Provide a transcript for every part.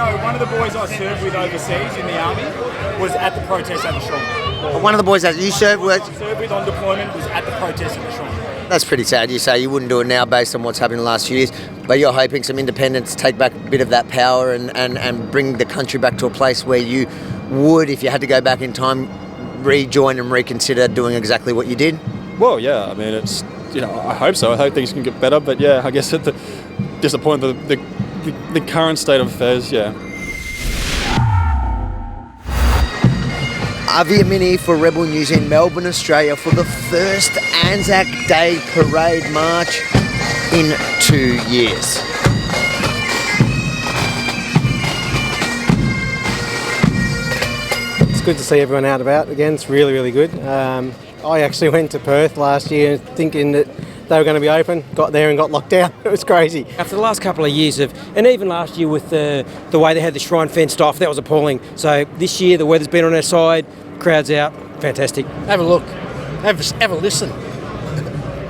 No, one of the boys I served with overseas in the army was at the protest at the shrine. One of the boys that you served with? Served with on deployment was at the protest at the shrine. That's pretty sad. You say you wouldn't do it now based on what's happened in the last few years, but you're hoping some independents take back a bit of that power and bring the country back to a place where you would, if you had to go back in time, rejoin and reconsider doing exactly what you did? Well, yeah, I mean, it's, I hope so. I hope things can get better, but yeah, I guess at the disappointment, the current state of affairs, yeah. Yemini for Rebel News in Melbourne, Australia for the first Anzac Day Parade March in 2 years. It's good to see everyone out about again. It's really, really good. I actually went to Perth last year thinking that they were going to be open, got there and got locked down. It was crazy. After the last couple of years and even last year with the way they had the shrine fenced off, that was appalling. So this year the weather's been on our side, crowds out, fantastic. Have a look, have a listen.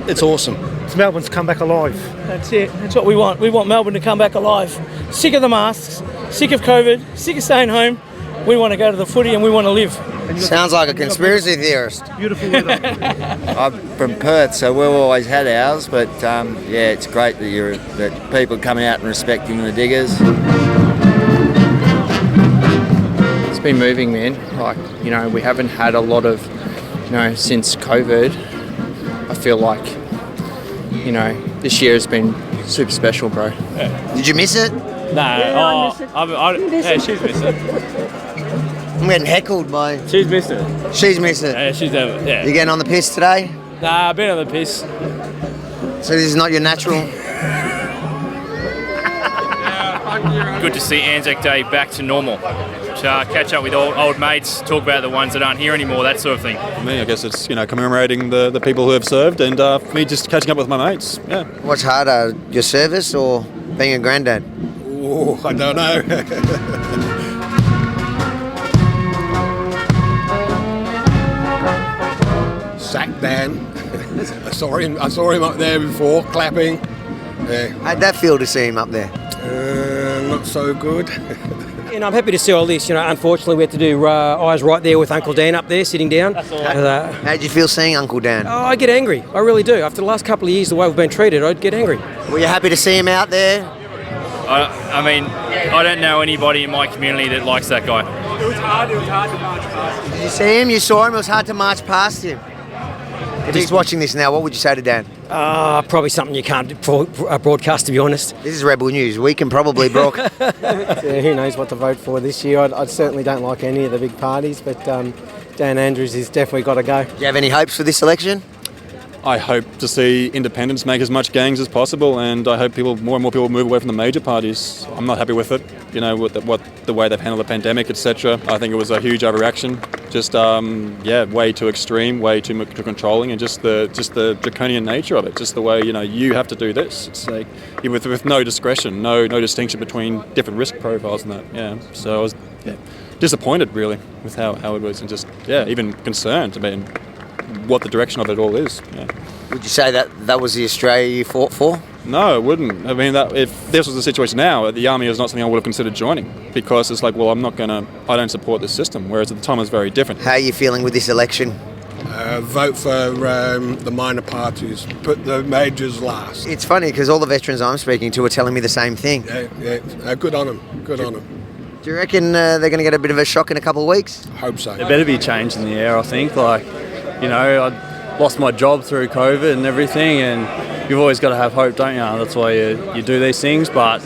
It's awesome. It's Melbourne's come back alive. That's it. That's what we want. We want Melbourne to come back alive. Sick of the masks, sick of COVID, sick of staying home. We want to go to the footy and we want to live. Sounds like a conspiracy theorist. Beautiful weather. I'm from Perth, so we've always had ours, but yeah, it's great that people are coming out and respecting the diggers. It's been moving, man. Like, we haven't had a lot of, since COVID. I feel like, this year has been super special, bro. Yeah. Did you miss it? No. Yeah, she's missed it. I'm getting heckled by... She's missed it. She's missed it? Yeah, she's never, yeah. You getting on the piss today? Nah, I've been on the piss. So this is not your natural... Good to see Anzac Day back to normal. Catch up with old mates, talk about the ones that aren't here anymore, that sort of thing. For me, I guess it's, commemorating the people who have served and for me just catching up with my mates, yeah. What's harder, your service or being a granddad? Oh, I don't know. Sack Dan. I saw him up there before, clapping. Yeah. How'd that feel to see him up there? Not so good. And I'm happy to see all this. Unfortunately, we had to do eyes right there with Uncle Dan up there, sitting down. That's all right. How'd you feel seeing Uncle Dan? Oh, I get angry. I really do. After the last couple of years, the way we've been treated, I'd get angry. Were you happy to see him out there? I mean, I don't know anybody in my community that likes that guy. It was hard to march past him. Did you see him? You saw him? It was hard to march past him. If he's watching this now, what would you say to Dan? Probably something you can't broadcast, to be honest. This is Rebel News. We can probably broadcast. Yeah, who knows what to vote for this year. I certainly don't like any of the big parties, but Dan Andrews has definitely got to go. Do you have any hopes for this election? I hope to see independents make as much gains as possible, and I hope more and more people move away from the major parties. I'm not happy with it, with the way they've handled the pandemic, etc. I think it was a huge overreaction. Just way too extreme, way too controlling, and just the draconian nature of it. Just the way you have to do this. It's like with no discretion, no distinction between different risk profiles and that. Yeah, so I was disappointed really with how it was, and just even concerned. I mean, what the direction of it all is. Yeah. Would you say that was the Australia you fought for? No, it wouldn't. I mean, if this was the situation now, the army is not something I would have considered joining, because it's like, well, I don't support this system, whereas at the time it was very different. How are you feeling with this election? Vote for the minor parties, put the majors last. It's funny because all the veterans I'm speaking to are telling me the same thing. Yeah, good on them, good on them. Do you reckon they're going to get a bit of a shock in a couple of weeks? I hope so. There better be change in the air, I think. I lost my job through COVID and everything, and you've always got to have hope, don't you? That's why you do these things, but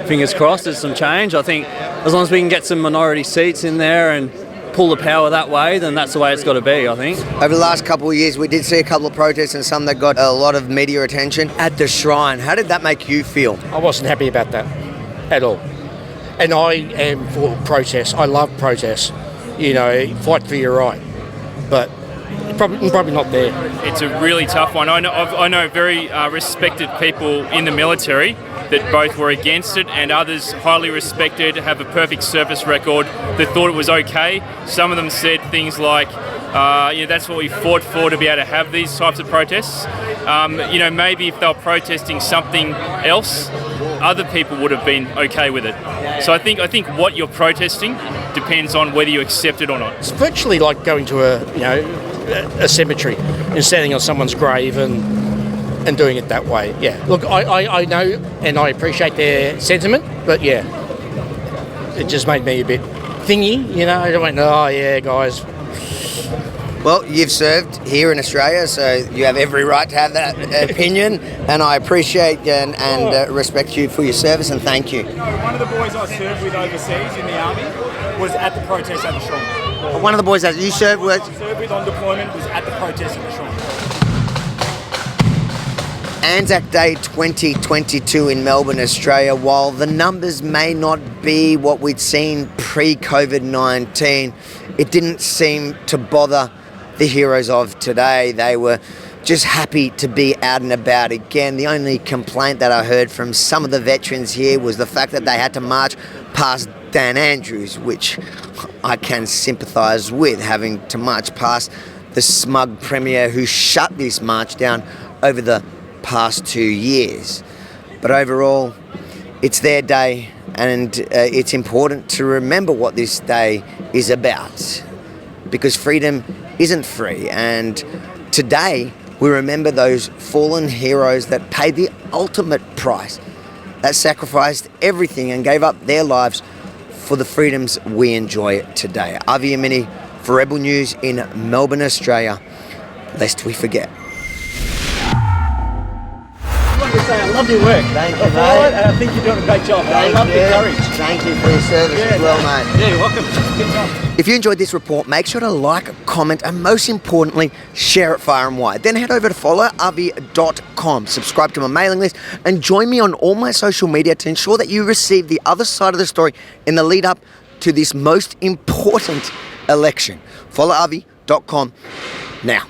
fingers crossed there's some change. I think as long as we can get some minority seats in there and pull the power that way, then that's the way it's got to be, I think. Over the last couple of years, we did see a couple of protests and some that got a lot of media attention at the shrine. How did that make you feel? I wasn't happy about that at all. And I am for protests. I love protests. Fight for your right. But probably not there. It's a really tough one. I know very respected people in the military that both were against it, and others highly respected, have a perfect service record, that thought it was okay. Some of them said things like, that's what we fought for, to be able to have these types of protests. Maybe if they were protesting something else, other people would have been okay with it. So I think what you're protesting depends on whether you accept it or not. It's virtually like going to a cemetery and standing on someone's grave and doing it that way. Yeah. Look, I know and I appreciate their sentiment, but yeah, it just made me a bit thingy, you know. I went, oh yeah, guys. Well, you've served here in Australia, so you have every right to have that opinion, and I appreciate and respect you for your service, and thank you. One of the boys I served with overseas in the army was at the protest at the shrine. One of the boys that you served with? I served with on deployment was at the protest at the shrine. Anzac Day 2022 in Melbourne, Australia. While the numbers may not be what we'd seen pre-COVID-19, it didn't seem to bother the heroes of today. They were just happy to be out and about again. The only complaint that I heard from some of the veterans here was the fact that they had to march past Dan Andrews, which I can sympathise with, having to march past the smug Premier who shut this march down over the past 2 years. But overall, it's their day, and it's important to remember what this day is about, because freedom isn't free, and today we remember those fallen heroes that paid the ultimate price, that sacrificed everything and gave up their lives for the freedoms we enjoy today. Yemini for Rebel News in Melbourne, Australia, lest we forget. I love your work. Thank you, mate. And I think you're doing a great job. I love your courage. Thank you for your service as well, mate. Yeah, you're welcome. Good job. If you enjoyed this report, make sure to like, comment, and most importantly, share it far and wide. Then head over to followavi.com, subscribe to my mailing list, and join me on all my social media to ensure that you receive the other side of the story in the lead up to this most important election. Followavi.com now.